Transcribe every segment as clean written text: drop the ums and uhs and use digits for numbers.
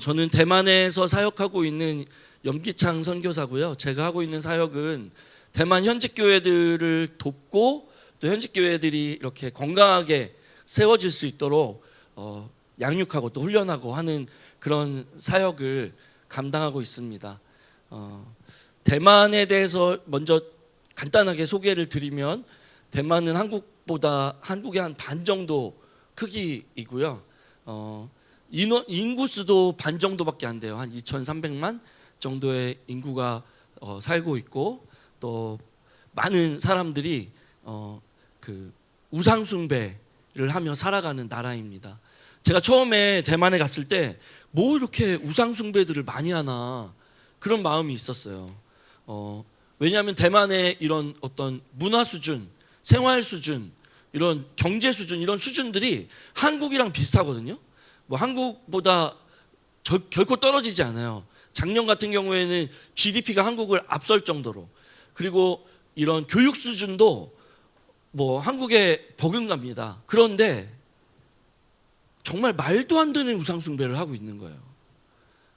저는 대만에서 사역하고 있는 염기창 선교사고요. 제가 하고 있는 사역은 대만 현직 교회들을 돕고 또 현직 교회들이 이렇게 건강하게 세워질 수 있도록 양육하고 또 훈련하고 하는 그런 사역을 감당하고 있습니다. 대만에 대해서 먼저 간단하게 소개를 드리면, 대만은 한국의 한 반 정도 크기이고요. 인구수도 반 정도밖에 안 돼요. 한 2,300만 정도의 인구가 살고 있고, 또 많은 사람들이 그 우상 숭배를 하며 살아가는 나라입니다. 제가 처음에 대만에 갔을 때 뭐 이렇게 우상 숭배들을 많이 하나 그런 마음이 있었어요. 왜냐하면 대만의 이런 어떤 문화 수준, 생활 수준, 이런 경제 수준, 이런 수준들이 한국이랑 비슷하거든요. 뭐 한국보다 결코 떨어지지 않아요. 작년 같은 경우에는 GDP가 한국을 앞설 정도로, 그리고 이런 교육 수준도 뭐 한국에 버금갑니다. 그런데 정말 말도 안 되는 우상 숭배를 하고 있는 거예요.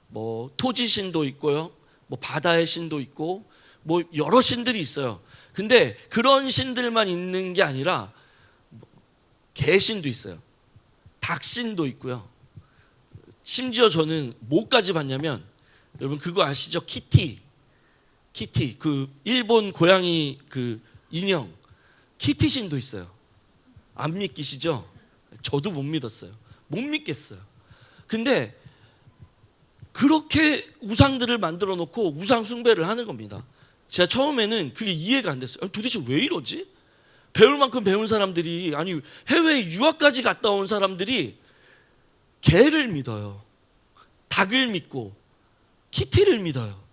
뭐 토지 신도 있고요, 뭐 바다의 신도 있고, 뭐 여러 신들이 있어요. 근데 그런 신들만 있는 게 아니라 개신도 있어요. 닭신도 있고요. 심지어 저는 뭐까지 봤냐면, 여러분 그거 아시죠? 키티 그 일본 고양이 그 인형 키티 신도 있어요. 안 믿기시죠? 저도 못 믿었어요. 못 믿겠어요. 근데 그렇게 우상들을 만들어 놓고 우상 숭배를 하는 겁니다. 제가 처음에는 그게 이해가 안 됐어요. 도대체 왜 이러지? 배울 만큼 배운 사람들이, 아니 해외에 유학까지 갔다 온 사람들이 개를 믿어요. 닭을 믿고 키티를 믿어요.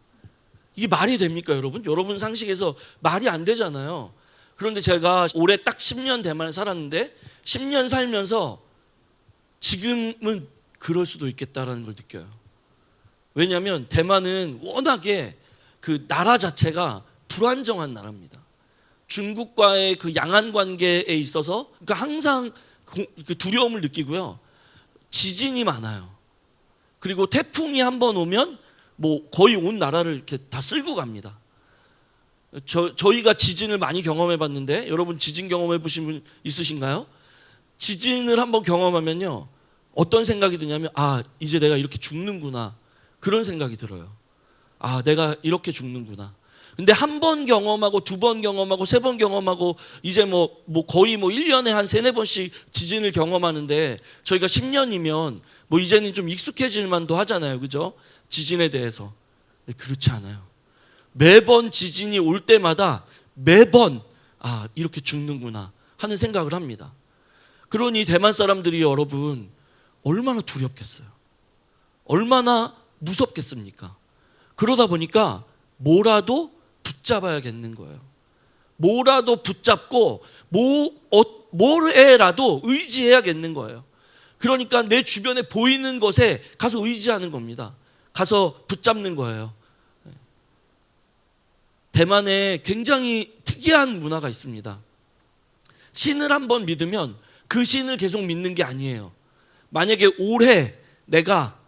이게 말이 됩니까, 여러분? 여러분 상식에서 말이 안 되잖아요. 그런데 제가 올해 딱 10년 대만에 살았는데 10년 살면서 지금은 그럴 수도 있겠다라는 걸 느껴요. 왜냐하면 대만은 워낙에 그 나라 자체가 불안정한 나라입니다. 중국과의 그 양안 관계에 있어서 그러니까 항상 그 두려움을 느끼고요. 지진이 많아요. 그리고 태풍이 한번 오면 뭐 거의 온 나라를 이렇게 다 쓸고 갑니다. 저희가 지진을 많이 경험해 봤는데, 여러분 지진 경험해 보신 분 있으신가요? 지진을 한번 경험하면요, 어떤 생각이 드냐면, 아 이제 내가 이렇게 죽는구나, 그런 생각이 들어요. 아 내가 이렇게 죽는구나. 근데 한 번 경험하고 두 번 경험하고 세 번 경험하고 이제 뭐 거의 뭐 1년에 한 3-4번씩 지진을 경험하는데, 저희가 10년이면 뭐 이제는 좀 익숙해질 만도 하잖아요. 그죠? 지진에 대해서. 그렇지 않아요. 매번 지진이 올 때마다 매번 아 이렇게 죽는구나 하는 생각을 합니다. 그러니 대만 사람들이 여러분 얼마나 두렵겠어요. 얼마나 무섭겠습니까? 그러다 보니까 뭐라도 붙잡아야겠는 거예요. 뭐라도 붙잡고 뭐에라도 의지해야겠는 거예요. 그러니까 내 주변에 보이는 것에 가서 의지하는 겁니다. 가서 붙잡는 거예요. 대만에 굉장히 특이한 문화가 있습니다. 신을 한번 믿으면 그 신을 계속 믿는 게 아니에요. 만약에 올해 내가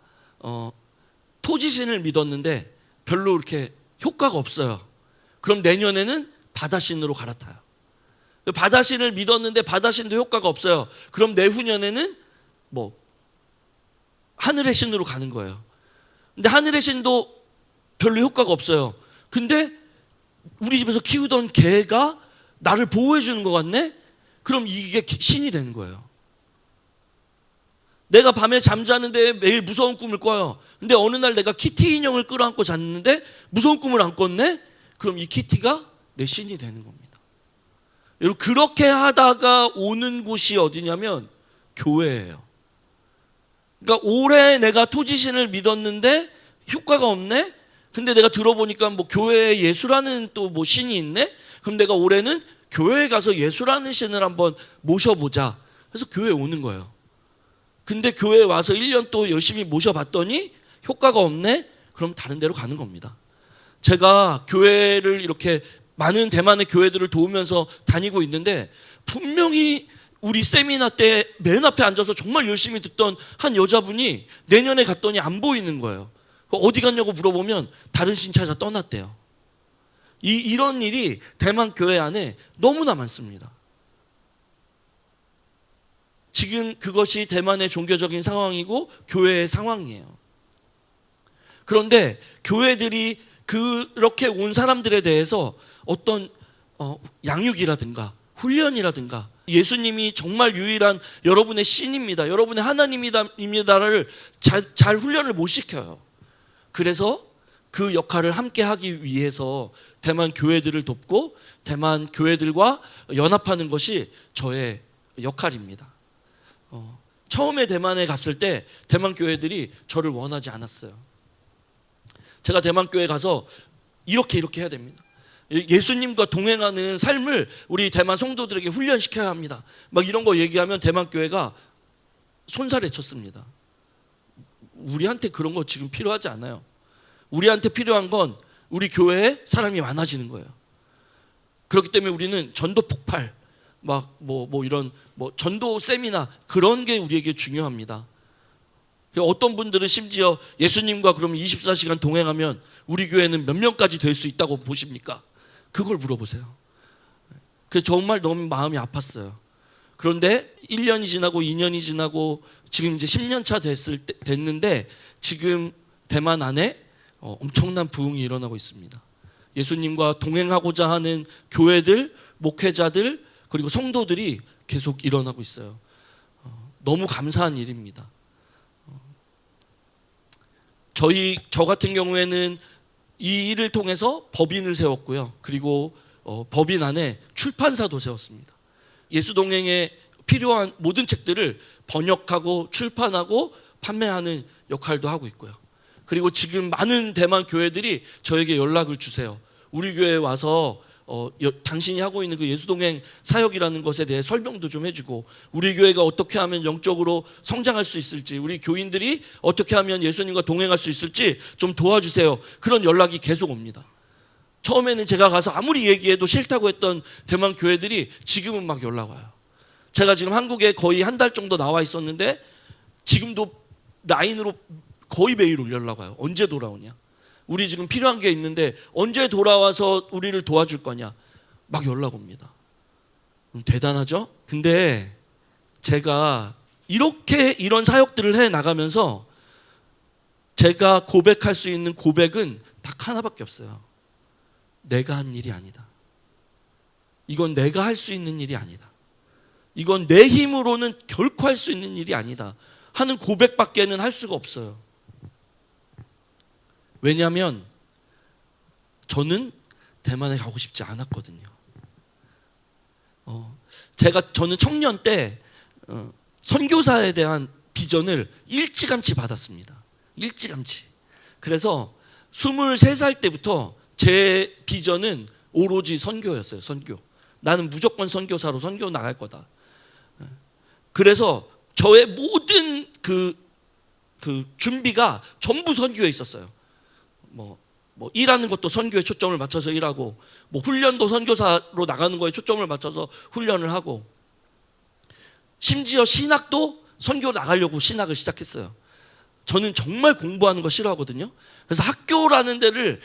토지신을 믿었는데 별로 이렇게 효과가 없어요. 그럼 내년에는 바다신으로 갈아타요. 바다신을 믿었는데 바다신도 효과가 없어요. 그럼 내후년에는 뭐 하늘의 신으로 가는 거예요. 근데 하늘의 신도 별로 효과가 없어요. 근데 우리 집에서 키우던 개가 나를 보호해 주는 것 같네? 그럼 이게 신이 되는 거예요. 내가 밤에 잠자는데 매일 무서운 꿈을 꿔요. 근데 어느 날 내가 키티 인형을 끌어안고 잤는데 무서운 꿈을 안 꿨네? 그럼 이 키티가 내 신이 되는 겁니다. 여러분 그렇게 하다가 오는 곳이 어디냐면 교회예요. 그러니까 올해 내가 토지신을 믿었는데 효과가 없네? 근데 내가 들어보니까 뭐 교회에 예수라는 또 뭐 신이 있네? 그럼 내가 올해는 교회에 가서 예수라는 신을 한번 모셔보자. 그래서 교회에 오는 거예요. 근데 교회에 와서 1년 또 열심히 모셔봤더니 효과가 없네? 그럼 다른 데로 가는 겁니다. 제가 교회를 이렇게 많은 대만의 교회들을 도우면서 다니고 있는데 분명히 우리 세미나 때 맨 앞에 앉아서 정말 열심히 듣던 한 여자분이 내년에 갔더니 안 보이는 거예요. 어디 갔냐고 물어보면 다른 신 찾아 떠났대요. 이런 일이 대만 교회 안에 너무나 많습니다. 지금 그것이 대만의 종교적인 상황이고 교회의 상황이에요. 그런데 교회들이 그렇게 온 사람들에 대해서 어떤 양육이라든가 훈련이라든가 예수님이 정말 유일한 여러분의 신입니다, 여러분의 하나님입니다를 잘 훈련을 못 시켜요. 그래서 그 역할을 함께 하기 위해서 대만 교회들을 돕고 대만 교회들과 연합하는 것이 저의 역할입니다. 처음에 대만에 갔을 때 대만 교회들이 저를 원하지 않았어요. 제가 대만 교회 가서 이렇게 해야 됩니다. 예수님과 동행하는 삶을 우리 대만 성도들에게 훈련시켜야 합니다. 막 이런 거 얘기하면 대만 교회가 손살에 쳤습니다. 우리한테 그런 거 지금 필요하지 않아요. 우리한테 필요한 건 우리 교회에 사람이 많아지는 거예요. 그렇기 때문에 우리는 전도 폭발, 이런 전도 세미나 그런 게 우리에게 중요합니다. 어떤 분들은 심지어 예수님과 그러면 24시간 동행하면 우리 교회는 몇 명까지 될 수 있다고 보십니까? 그걸 물어보세요. 그래서 정말 너무 마음이 아팠어요. 그런데 1년이 지나고 2년이 지나고 지금 이제 10년 차 됐는데 지금 대만 안에 엄청난 부흥이 일어나고 있습니다. 예수님과 동행하고자 하는 교회들, 목회자들 그리고 성도들이 계속 일어나고 있어요. 너무 감사한 일입니다. 저 같은 경우에는 이 일을 통해서 법인을 세웠고요. 그리고 법인 안에 출판사도 세웠습니다. 예수동행에 필요한 모든 책들을 번역하고 출판하고 판매하는 역할도 하고 있고요. 그리고 지금 많은 대만 교회들이 저에게 연락을 주세요. 우리 교회에 와서 당신이 하고 있는 그 예수동행 사역이라는 것에 대해 설명도 좀 해주고 우리 교회가 어떻게 하면 영적으로 성장할 수 있을지 우리 교인들이 어떻게 하면 예수님과 동행할 수 있을지 좀 도와주세요. 그런 연락이 계속 옵니다. 처음에는 제가 가서 아무리 얘기해도 싫다고 했던 대만 교회들이 지금은 막 연락 와요. 제가 지금 한국에 거의 한 달 정도 나와 있었는데 지금도 라인으로 거의 매일 연락 와요. 언제 돌아오냐? 우리 지금 필요한 게 있는데 언제 돌아와서 우리를 도와줄 거냐? 막 연락 옵니다. 대단하죠? 근데 제가 이런 사역들을 해 나가면서 제가 고백할 수 있는 고백은 딱 하나밖에 없어요. 내가 한 일이 아니다. 이건 내가 할 수 있는 일이 아니다. 이건 내 힘으로는 결코 할 수 있는 일이 아니다 하는 고백밖에는 할 수가 없어요. 왜냐하면 저는 대만에 가고 싶지 않았거든요. 저는 청년 때 선교사에 대한 비전을 일찌감치 받았습니다. 일찌감치. 그래서 23살 때부터 제 비전은 오로지 선교였어요. 선교. 나는 무조건 선교사로 선교 나갈 거다. 그래서 저의 모든 그 준비가 전부 선교에 있었어요. 일하는 것도 선교에 초점을 맞춰서 일하고 훈련도 선교사로 나가는 거에 초점을 맞춰서 훈련을 하고 심지어 신학도 선교 나가려고 신학을 시작했어요. 저는 정말 공부하는 거 싫어하거든요. 그래서 학교라는 데를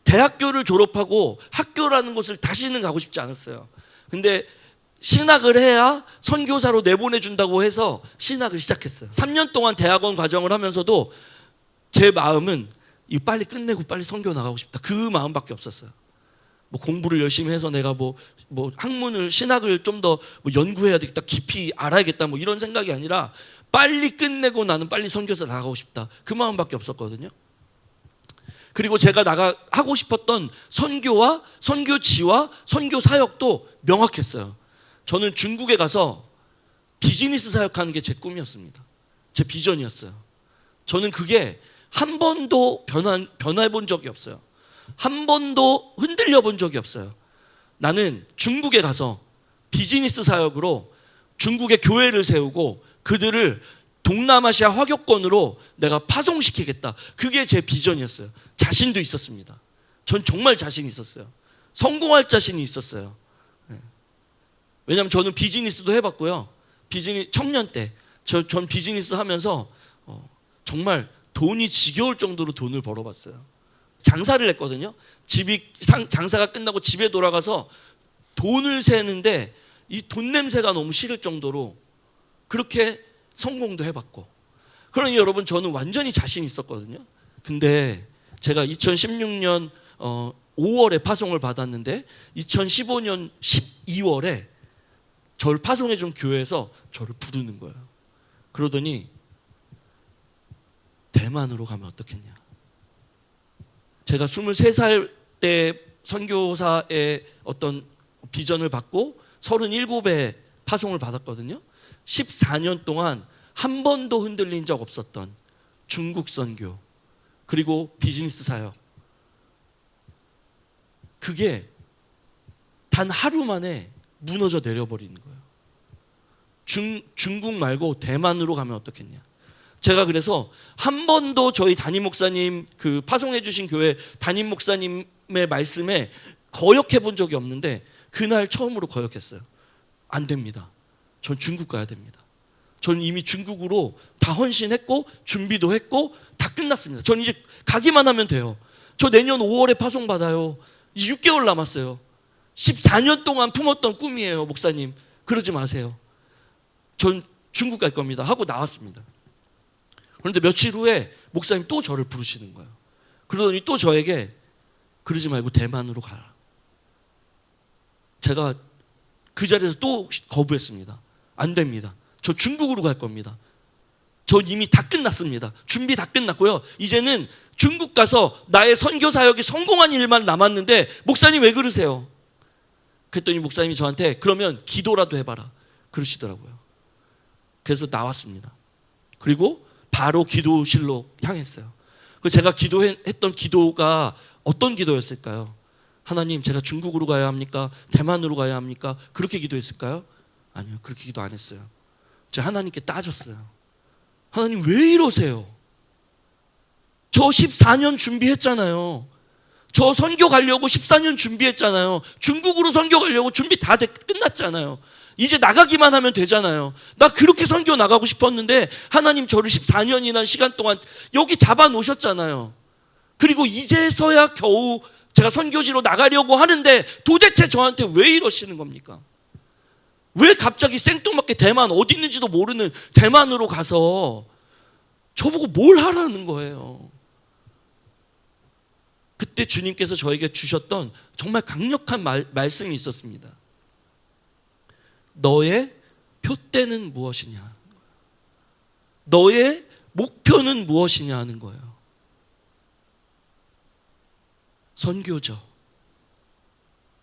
대학교를 졸업하고 학교라는 곳을 다시는 가고 싶지 않았어요. 근데 신학을 해야 선교사로 내보내준다고 해서 신학을 시작했어요. 3년 동안 대학원 과정을 하면서도 제 마음은 이 빨리 끝내고 빨리 선교 나가고 싶다. 그 마음밖에 없었어요. 공부를 열심히 해서 내가 학문을 신학을 좀 더 연구해야 되겠다. 깊이 알아야겠다. 이런 생각이 아니라 빨리 끝내고 나는 빨리 선교사 나가고 싶다. 그 마음밖에 없었거든요. 그리고 제가 하고 싶었던 선교와 선교지와 선교 사역도 명확했어요. 저는 중국에 가서 비즈니스 사역하는 게 제 꿈이었습니다. 제 비전이었어요. 저는 그게 한 번도 변해 본 적이 없어요. 한 번도 흔들려 본 적이 없어요. 나는 중국에 가서 비즈니스 사역으로 중국의 교회를 세우고 그들을 동남아시아 화교권으로 내가 파송시키겠다. 그게 제 비전이었어요. 자신도 있었습니다. 전 정말 자신이 있었어요. 성공할 자신이 있었어요. 왜냐하면 저는 비즈니스도 해봤고요. 청년 때 전 비즈니스 하면서 정말 돈이 지겨울 정도로 돈을 벌어봤어요. 장사를 했거든요. 장사가 끝나고 집에 돌아가서 돈을 세는데 이 돈 냄새가 너무 싫을 정도로 그렇게 성공도 해봤고. 그러니 여러분, 저는 완전히 자신 있었거든요. 근데 제가 2016년 5월에 파송을 받았는데 2015년 12월에 저를 파송해 준 교회에서 저를 부르는 거예요. 그러더니 대만으로 가면 어떻겠냐. 제가 23살 때 선교사의 어떤 비전을 받고 37에 파송을 받았거든요. 14년 동안 한 번도 흔들린 적 없었던 중국 선교, 그리고 비즈니스 사역, 그게 단 하루 만에 무너져 내려버리는 거예요. 중국 말고 대만으로 가면 어떻겠냐. 제가 그래서 한 번도 저희 담임 목사님, 그 파송해 주신 교회 담임 목사님의 말씀에 거역해 본 적이 없는데 그날 처음으로 거역했어요. 안 됩니다. 전 중국 가야 됩니다. 전 이미 중국으로 다 헌신했고 준비도 했고 다 끝났습니다. 전 이제 가기만 하면 돼요. 저 내년 5월에 파송 받아요. 6개월 남았어요. 14년 동안 품었던 꿈이에요. 목사님, 그러지 마세요. 전 중국 갈 겁니다 하고 나왔습니다. 그런데 며칠 후에 목사님 또 저를 부르시는 거예요. 그러더니 또 저에게 그러지 말고 대만으로 가라. 제가 그 자리에서 또 거부했습니다. 안 됩니다. 저 중국으로 갈 겁니다. 전 이미 다 끝났습니다. 준비 다 끝났고요. 이제는 중국 가서 나의 선교 사역이 성공한 일만 남았는데 목사님 왜 그러세요? 그랬더니 목사님이 저한테 그러면 기도라도 해봐라 그러시더라고요. 그래서 나왔습니다. 그리고 바로 기도실로 향했어요. 제가 기도했던 기도가 어떤 기도였을까요? 하나님, 제가 중국으로 가야 합니까? 대만으로 가야 합니까? 그렇게 기도했을까요? 아니요, 그렇게 기도 안 했어요. 제가 하나님께 따졌어요. 하나님, 왜 이러세요? 저 14년 준비했잖아요. 저 선교 가려고 14년 준비했잖아요. 중국으로 선교 가려고 준비 다 끝났잖아요. 이제 나가기만 하면 되잖아요. 나 그렇게 선교 나가고 싶었는데 하나님 저를 14년이나 시간 동안 여기 잡아 놓으셨잖아요. 그리고 이제서야 겨우 제가 선교지로 나가려고 하는데 도대체 저한테 왜 이러시는 겁니까? 왜 갑자기 생뚱맞게 대만, 어디 있는지도 모르는 대만으로 가서 저보고 뭘 하라는 거예요? 그때 주님께서 저에게 주셨던 정말 강력한 말씀이 있었습니다. 너의 표대는 무엇이냐? 너의 목표는 무엇이냐 하는 거예요. 선교죠.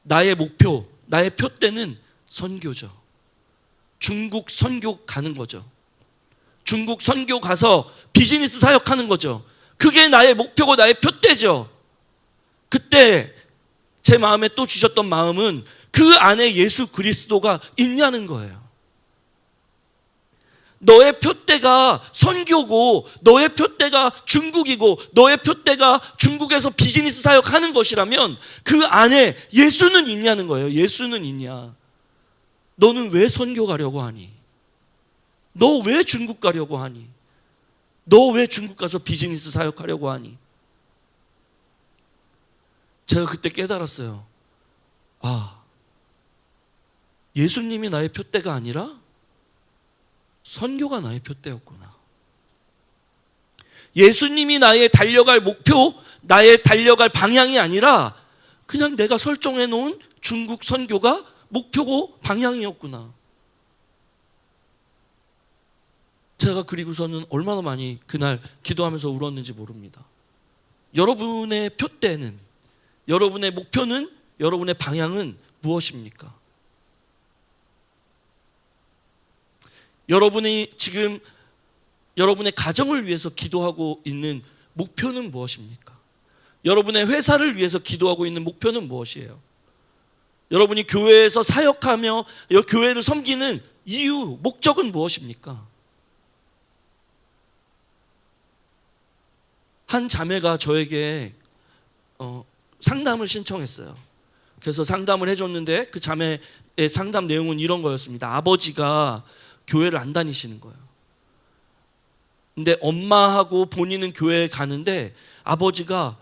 나의 목표, 나의 표대는 선교죠. 중국 선교 가는 거죠. 중국 선교 가서 비즈니스 사역하는 거죠. 그게 나의 목표고 나의 표대죠. 그때 제 마음에 또 주셨던 마음은 그 안에 예수 그리스도가 있냐는 거예요. 너의 표대가 선교고 너의 표대가 중국이고 너의 표대가 중국에서 비즈니스 사역하는 것이라면 그 안에 예수는 있냐는 거예요. 예수는 있냐? 너는 왜 선교 가려고 하니? 너 왜 중국 가려고 하니? 너 왜 중국 가서 비즈니스 사역하려고 하니? 제가 그때 깨달았어요. 아, 예수님이 나의 표대가 아니라 선교가 나의 표대였구나. 예수님이 나의 달려갈 목표, 나의 달려갈 방향이 아니라 그냥 내가 설정해 놓은 중국 선교가 목표고 방향이었구나. 제가 그리고서는 얼마나 많이 그날 기도하면서 울었는지 모릅니다. 여러분의 표대는, 여러분의 목표는, 여러분의 방향은 무엇입니까? 여러분이 지금 여러분의 가정을 위해서 기도하고 있는 목표는 무엇입니까? 여러분의 회사를 위해서 기도하고 있는 목표는 무엇이에요? 여러분이 교회에서 사역하며 교회를 섬기는 이유, 목적은 무엇입니까? 한 자매가 저에게 상담을 신청했어요. 그래서 상담을 해줬는데 그 자매의 상담 내용은 이런 거였습니다. 아버지가 교회를 안 다니시는 거예요. 근데 엄마하고 본인은 교회에 가는데 아버지가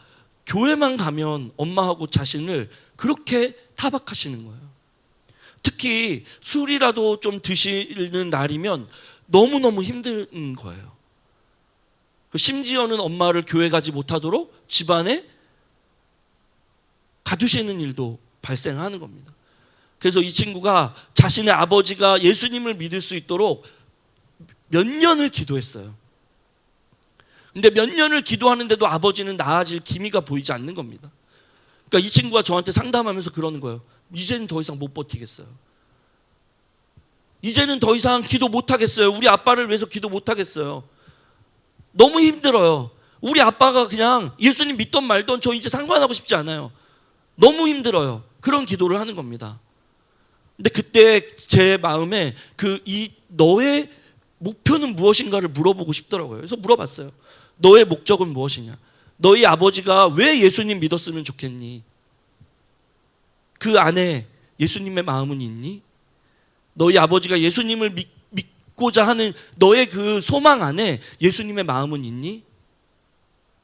교회만 가면 엄마하고 자신을 그렇게 타박하시는 거예요. 특히 술이라도 좀 드시는 날이면 너무너무 힘든 거예요. 심지어는 엄마를 교회 가지 못하도록 집안에 가두시는 일도 발생하는 겁니다. 그래서 이 친구가 자신의 아버지가 예수님을 믿을 수 있도록 몇 년을 기도했어요. 근데 몇 년을 기도하는데도 아버지는 나아질 기미가 보이지 않는 겁니다. 그러니까 이 친구가 저한테 상담하면서 그러는 거예요. 이제는 더 이상 못 버티겠어요. 이제는 더 이상 기도 못 하겠어요. 우리 아빠를 위해서 기도 못 하겠어요. 너무 힘들어요. 우리 아빠가 그냥 예수님 믿던 말던 저 이제 상관하고 싶지 않아요. 너무 힘들어요. 그런 기도를 하는 겁니다. 근데 그때 제 마음에 너의 목표는 무엇인가를 물어보고 싶더라고요. 그래서 물어봤어요. 너의 목적은 무엇이냐? 너희 아버지가 왜 예수님 믿었으면 좋겠니? 그 안에 예수님의 마음은 있니? 너희 아버지가 예수님을 믿고자 하는 너의 그 소망 안에 예수님의 마음은 있니?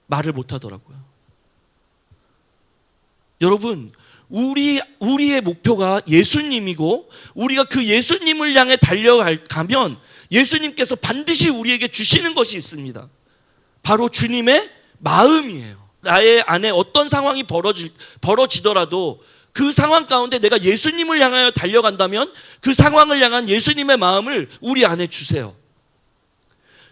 말을 못 하더라고요. 여러분, 우리의 목표가 예수님이고 우리가 그 예수님을 향해 달려가면 예수님께서 반드시 우리에게 주시는 것이 있습니다. 바로 주님의 마음이에요. 나의 안에 어떤 상황이 벌어지더라도 그 상황 가운데 내가 예수님을 향하여 달려간다면 그 상황을 향한 예수님의 마음을 우리 안에 주세요.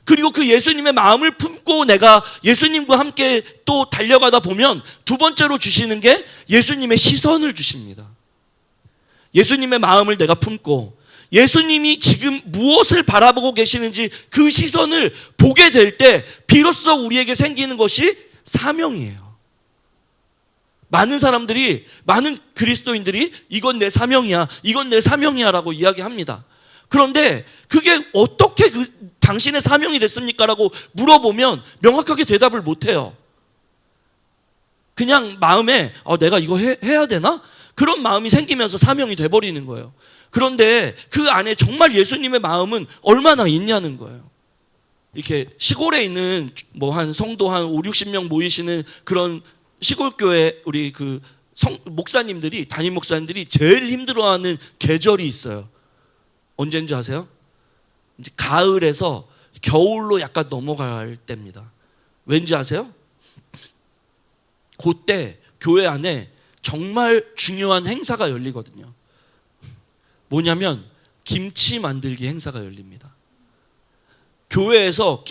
그리고 그 예수님의 마음을 품고 내가 예수님과 함께 또 달려가다 보면 두 번째로 주시는 게 예수님의 시선을 주십니다. 예수님의 마음을 내가 품고 예수님이 지금 무엇을 바라보고 계시는지 그 시선을 보게 될 때 비로소 우리에게 생기는 것이 사명이에요. 많은 그리스도인들이 이건 내 사명이야, 이건 내 사명이야 라고 이야기합니다. 그런데 그게 어떻게 당신의 사명이 됐습니까? 라고 물어보면 명확하게 대답을 못해요. 그냥 마음에 내가 이거 해야 되나? 그런 마음이 생기면서 사명이 돼버리는 거예요. 그런데 그 안에 정말 예수님의 마음은 얼마나 있냐는 거예요. 이렇게 시골에 있는 한 성도 한 5, 60명 모이시는 그런 시골교회 우리 목사님들이, 담임 목사님들이 제일 힘들어하는 계절이 있어요. 언제인지 아세요? 이제 가을에서 겨울로 약간 넘어갈 때입니다. 왠지 아세요? 그때 교회 안에 정말 중요한 행사가 열리거든요. 뭐냐면 김치 만들기 행사가 열립니다. 교회에서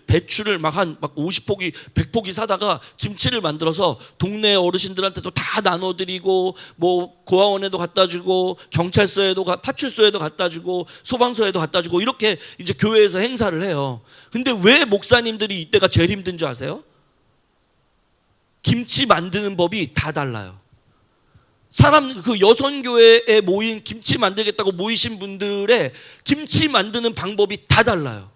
배추를 막 50포기, 100포기 사다가 김치를 만들어서 동네 어르신들한테도 다 나눠드리고 고아원에도 갖다 주고 경찰서에도 파출소에도 갖다 주고 소방서에도 갖다 주고 이렇게 이제 교회에서 행사를 해요. 근데 왜 목사님들이 이때가 제일 힘든 줄 아세요? 김치 만드는 법이 다 달라요. 여선교회에 김치 만들겠다고 모이신 분들의 김치 만드는 방법이 다 달라요.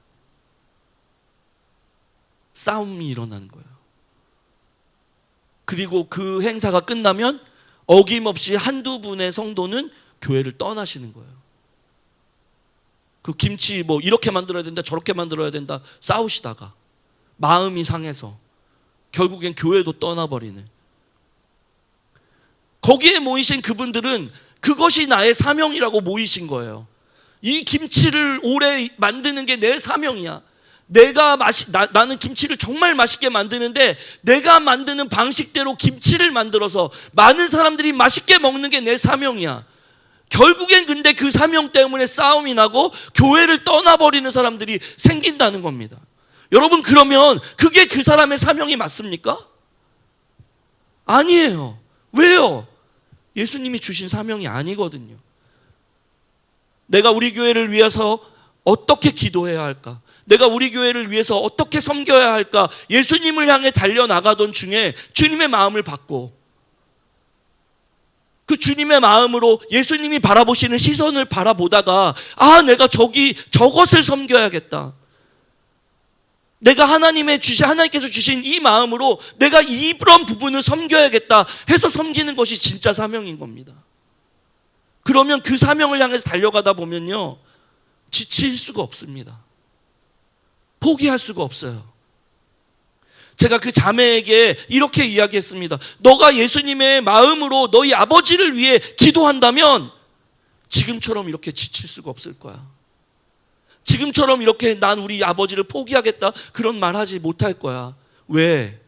싸움이 일어나는 거예요. 그리고 그 행사가 끝나면 어김없이 한두 분의 성도는 교회를 떠나시는 거예요. 그 김치 이렇게 만들어야 된다, 저렇게 만들어야 된다 싸우시다가 마음이 상해서 결국엔 교회도 떠나버리는. 거기에 모이신 그분들은 그것이 나의 사명이라고 모이신 거예요. 이 김치를 오래 만드는 게 내 사명이야. 나는 김치를 정말 맛있게 만드는데 내가 만드는 방식대로 김치를 만들어서 많은 사람들이 맛있게 먹는 게 내 사명이야. 결국엔 근데 그 사명 때문에 싸움이 나고 교회를 떠나버리는 사람들이 생긴다는 겁니다. 여러분, 그러면 그게 그 사람의 사명이 맞습니까? 아니에요. 왜요? 예수님이 주신 사명이 아니거든요. 내가 우리 교회를 위해서 어떻게 기도해야 할까? 내가 우리 교회를 위해서 어떻게 섬겨야 할까? 예수님을 향해 달려나가던 중에 주님의 마음을 받고 그 주님의 마음으로 예수님이 바라보시는 시선을 바라보다가 내가 저것을 섬겨야겠다. 내가 하나님께서 주신 이 마음으로 내가 이런 부분을 섬겨야겠다 해서 섬기는 것이 진짜 사명인 겁니다. 그러면 그 사명을 향해서 달려가다 보면요, 지칠 수가 없습니다. 포기할 수가 없어요. 제가 그 자매에게 이렇게 이야기했습니다. 너가 예수님의 마음으로 너희 아버지를 위해 기도한다면 지금처럼 이렇게 지칠 수가 없을 거야. 지금처럼 이렇게 난 우리 아버지를 포기하겠다 그런 말 하지 못할 거야. 왜?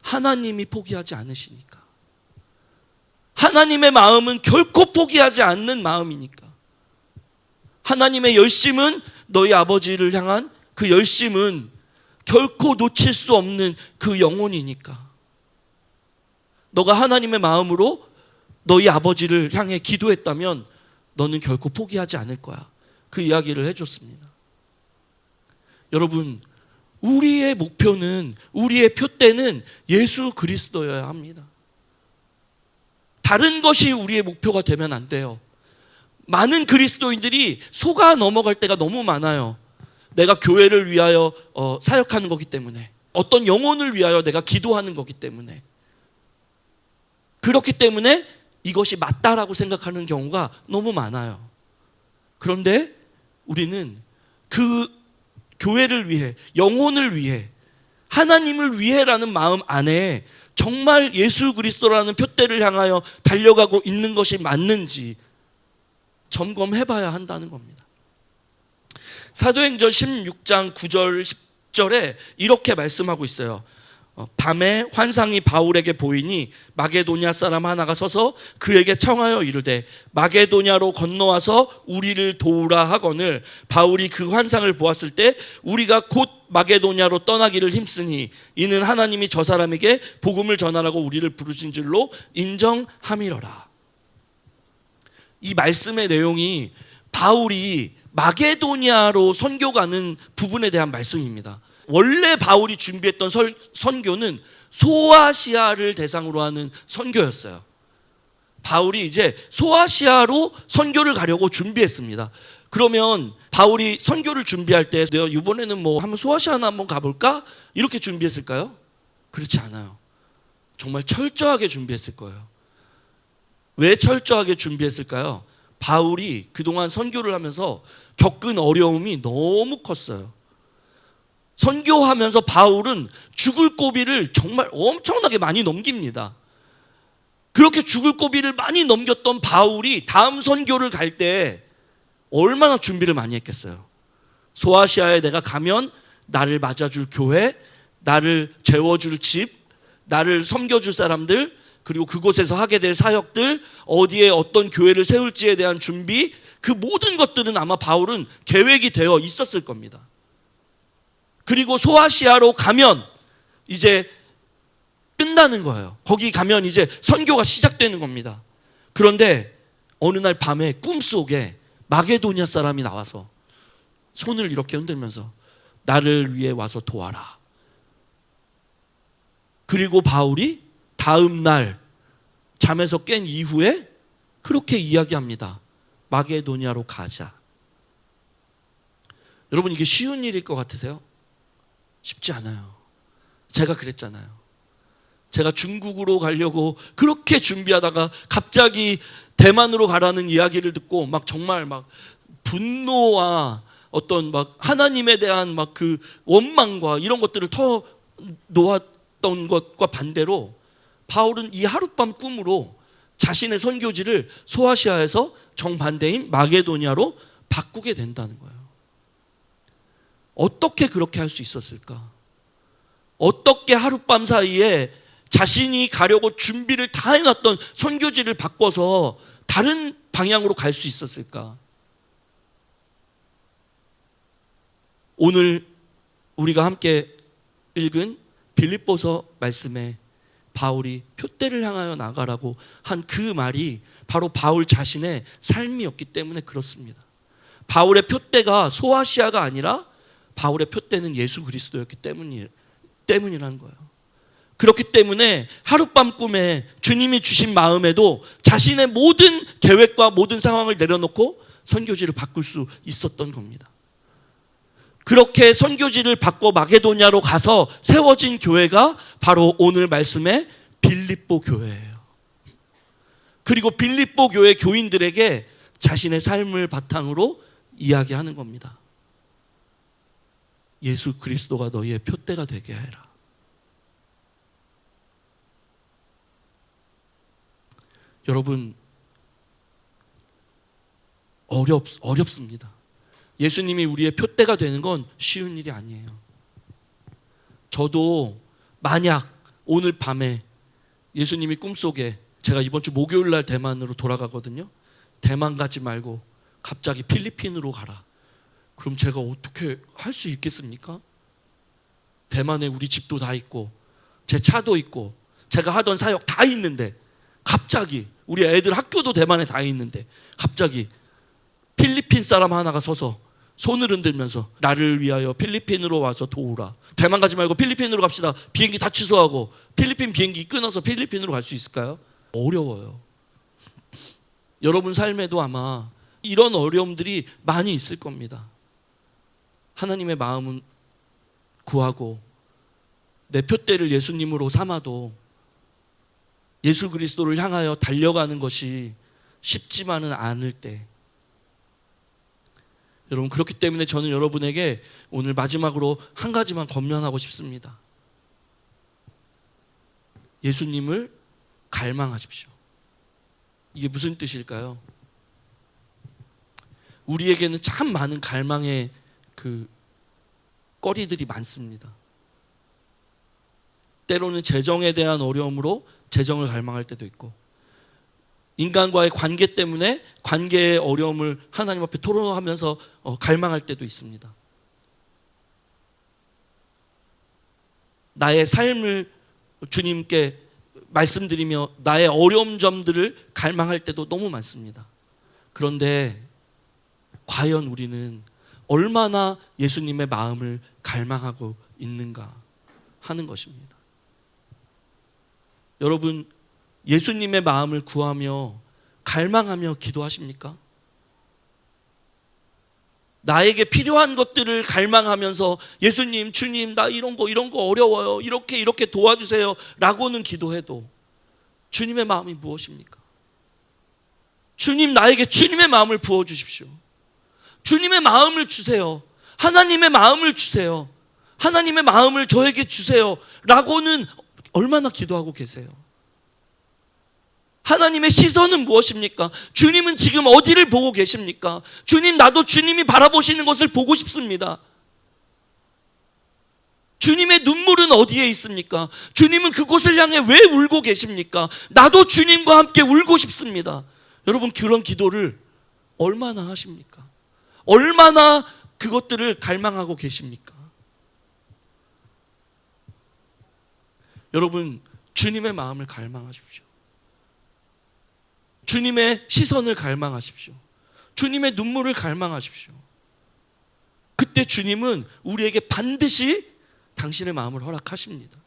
하나님이 포기하지 않으시니까. 하나님의 마음은 결코 포기하지 않는 마음이니까. 하나님의 열심은 너희 아버지를 향한 그 열심은 결코 놓칠 수 없는 그 영혼이니까. 너가 하나님의 마음으로 너희 아버지를 향해 기도했다면 너는 결코 포기하지 않을 거야. 그 이야기를 해줬습니다. 여러분, 우리의 목표는, 우리의 표대는 예수 그리스도여야 합니다. 다른 것이 우리의 목표가 되면 안 돼요. 많은 그리스도인들이 속아 넘어갈 때가 너무 많아요. 내가 교회를 위하여 사역하는 거기 때문에, 어떤 영혼을 위하여 내가 기도하는 거기 때문에, 그렇기 때문에 이것이 맞다라고 생각하는 경우가 너무 많아요. 그런데 우리는 그 교회를 위해, 영혼을 위해, 하나님을 위해라는 마음 안에 정말 예수 그리스도라는 표대를 향하여 달려가고 있는 것이 맞는지 점검해봐야 한다는 겁니다. 사도행전 16장 9절 10절에 이렇게 말씀하고 있어요. 밤에 환상이 바울에게 보이니 마게도냐 사람 하나가 서서 그에게 청하여 이르되 마게도냐로 건너와서 우리를 도우라 하거늘 바울이 그 환상을 보았을 때 우리가 곧 마게도냐로 떠나기를 힘쓰니 이는 하나님이 저 사람에게 복음을 전하라고 우리를 부르신 줄로 인정함이러라. 이 말씀의 내용이 바울이 마게도냐로 선교 가는 부분에 대한 말씀입니다. 원래 바울이 준비했던 선교는 소아시아를 대상으로 하는 선교였어요. 바울이 이제 소아시아로 선교를 가려고 준비했습니다. 그러면 바울이 선교를 준비할 때 내가 이번에는 뭐 한번 소아시아나 한번 가볼까? 이렇게 준비했을까요? 그렇지 않아요. 정말 철저하게 준비했을 거예요. 왜 철저하게 준비했을까요? 바울이 그동안 선교를 하면서 겪은 어려움이 너무 컸어요. 선교하면서 바울은 죽을 고비를 정말 엄청나게 많이 넘깁니다. 그렇게 죽을 고비를 많이 넘겼던 바울이 다음 선교를 갈 때 얼마나 준비를 많이 했겠어요. 소아시아에 내가 가면 나를 맞아줄 교회, 나를 재워줄 집, 나를 섬겨줄 사람들, 그리고 그곳에서 하게 될 사역들, 어디에 어떤 교회를 세울지에 대한 준비, 그 모든 것들은 아마 바울은 계획이 되어 있었을 겁니다. 그리고 소아시아로 가면 이제 끝나는 거예요. 거기 가면 이제 선교가 시작되는 겁니다. 그런데 어느 날 밤에 꿈속에 마게도냐 사람이 나와서 손을 이렇게 흔들면서 나를 위해 와서 도와라. 그리고 바울이 다음 날 잠에서 깬 이후에 그렇게 이야기합니다. 마게도냐로 가자. 여러분, 이게 쉬운 일일 것 같으세요? 쉽지 않아요. 제가 그랬잖아요. 제가 중국으로 가려고 그렇게 준비하다가 갑자기 대만으로 가라는 이야기를 듣고 막 정말 막 분노와 어떤 막 하나님에 대한 막 그 원망과 이런 것들을 터 놓았던 것과 반대로 바울은 이 하룻밤 꿈으로 자신의 선교지를 소아시아에서 정반대인 마게도냐로 바꾸게 된다는 거예요. 어떻게 그렇게 할 수 있었을까? 어떻게 하룻밤 사이에 자신이 가려고 준비를 다 해놨던 선교지를 바꿔서 다른 방향으로 갈 수 있었을까? 오늘 우리가 함께 읽은 빌립보서 말씀에 바울이 표대를 향하여 나가라고 한 그 말이 바로 바울 자신의 삶이었기 때문에 그렇습니다. 바울의 표대가 소아시아가 아니라 바울의 표대는 예수 그리스도였기 때문이라는 거예요. 그렇기 때문에 하룻밤 꿈에 주님이 주신 마음에도 자신의 모든 계획과 모든 상황을 내려놓고 선교지를 바꿀 수 있었던 겁니다. 그렇게 선교지를 바꿔 마게도냐로 가서 세워진 교회가 바로 오늘 말씀의 빌립보 교회예요. 그리고 빌립보 교회 교인들에게 자신의 삶을 바탕으로 이야기하는 겁니다. 예수 그리스도가 너희의 표대가 되게 하라. 여러분, 어렵습니다. 예수님이 우리의 표대가 되는 건 쉬운 일이 아니에요. 저도 만약 오늘 밤에 예수님이 꿈속에, 제가 이번 주 목요일 날 대만으로 돌아가거든요. 대만 가지 말고 갑자기 필리핀으로 가라. 그럼 제가 어떻게 할 수 있겠습니까? 대만에 우리 집도 다 있고 제 차도 있고 제가 하던 사역 다 있는데, 갑자기 우리 애들 학교도 대만에 다 있는데 갑자기 필리핀 사람 하나가 서서 손을 흔들면서 나를 위하여 필리핀으로 와서 도우라. 대만 가지 말고 필리핀으로 갑시다. 비행기 다 취소하고 필리핀 비행기 끊어서 필리핀으로 갈 수 있을까요? 어려워요. 여러분 삶에도 아마 이런 어려움들이 많이 있을 겁니다. 하나님의 마음은 구하고 내 표대를 예수님으로 삼아도 예수 그리스도를 향하여 달려가는 것이 쉽지만은 않을 때, 여러분, 그렇기 때문에 저는 여러분에게 오늘 마지막으로 한 가지만 권면하고 싶습니다. 예수님을 갈망하십시오. 이게 무슨 뜻일까요? 우리에게는 참 많은 갈망의 거리들이 많습니다. 때로는 재정에 대한 어려움으로 재정을 갈망할 때도 있고, 인간과의 관계 때문에 관계의 어려움을 하나님 앞에 토론하면서 갈망할 때도 있습니다. 나의 삶을 주님께 말씀드리며 나의 어려운 점들을 갈망할 때도 너무 많습니다. 그런데 과연 우리는 얼마나 예수님의 마음을 갈망하고 있는가 하는 것입니다. 여러분, 예수님의 마음을 구하며 갈망하며 기도하십니까? 나에게 필요한 것들을 갈망하면서 예수님, 주님, 나 이런 거 어려워요. 이렇게 도와주세요. 라고는 기도해도 주님의 마음이 무엇입니까? 주님, 나에게 주님의 마음을 부어주십시오. 주님의 마음을 주세요. 하나님의 마음을 주세요. 하나님의 마음을 저에게 주세요. 라고는 얼마나 기도하고 계세요? 하나님의 시선은 무엇입니까? 주님은 지금 어디를 보고 계십니까? 주님, 나도 주님이 바라보시는 것을 보고 싶습니다. 주님의 눈물은 어디에 있습니까? 주님은 그곳을 향해 왜 울고 계십니까? 나도 주님과 함께 울고 싶습니다. 여러분, 그런 기도를 얼마나 하십니까? 얼마나 그것들을 갈망하고 계십니까? 여러분, 주님의 마음을 갈망하십시오. 주님의 시선을 갈망하십시오. 주님의 눈물을 갈망하십시오. 그때 주님은 우리에게 반드시 당신의 마음을 허락하십니다.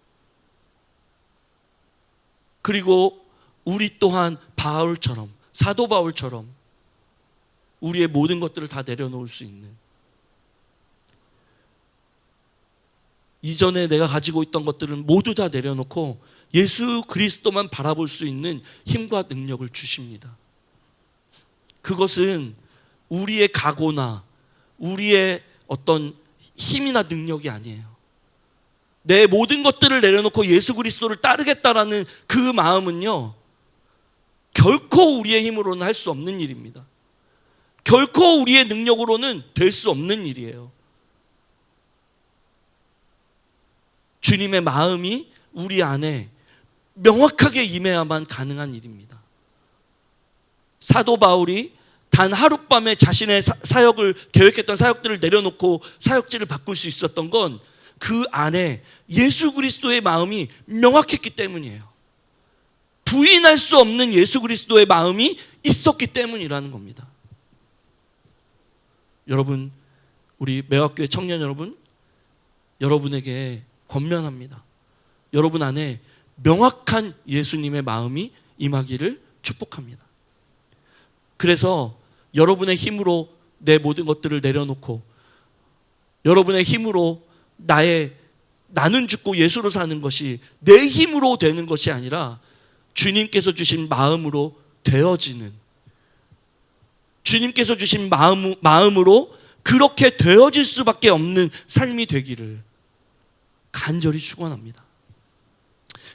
그리고 우리 또한 바울처럼, 사도 바울처럼 우리의 모든 것들을 다 내려놓을 수 있는, 이전에 내가 가지고 있던 것들은 모두 다 내려놓고 예수 그리스도만 바라볼 수 있는 힘과 능력을 주십니다. 그것은 우리의 각오나 우리의 어떤 힘이나 능력이 아니에요. 내 모든 것들을 내려놓고 예수 그리스도를 따르겠다라는 그 마음은요, 결코 우리의 힘으로는 할 수 없는 일입니다. 결코 우리의 능력으로는 될 수 없는 일이에요. 주님의 마음이 우리 안에 명확하게 임해야만 가능한 일입니다. 사도 바울이 단 하룻밤에 자신의 사역을 계획했던 사역들을 내려놓고 사역지를 바꿀 수 있었던 건 그 안에 예수 그리스도의 마음이 명확했기 때문이에요. 부인할 수 없는 예수 그리스도의 마음이 있었기 때문이라는 겁니다. 여러분, 우리 매화교회 청년 여러분, 여러분에게 권면합니다. 여러분 안에 명확한 예수님의 마음이 임하기를 축복합니다. 그래서 여러분의 힘으로 내 모든 것들을 내려놓고, 여러분의 힘으로 나는 죽고 예수로 사는 것이 내 힘으로 되는 것이 아니라 주님께서 주신 마음으로 되어지는, 주님께서 주신 마음으로 그렇게 되어질 수밖에 없는 삶이 되기를 간절히 축원합니다.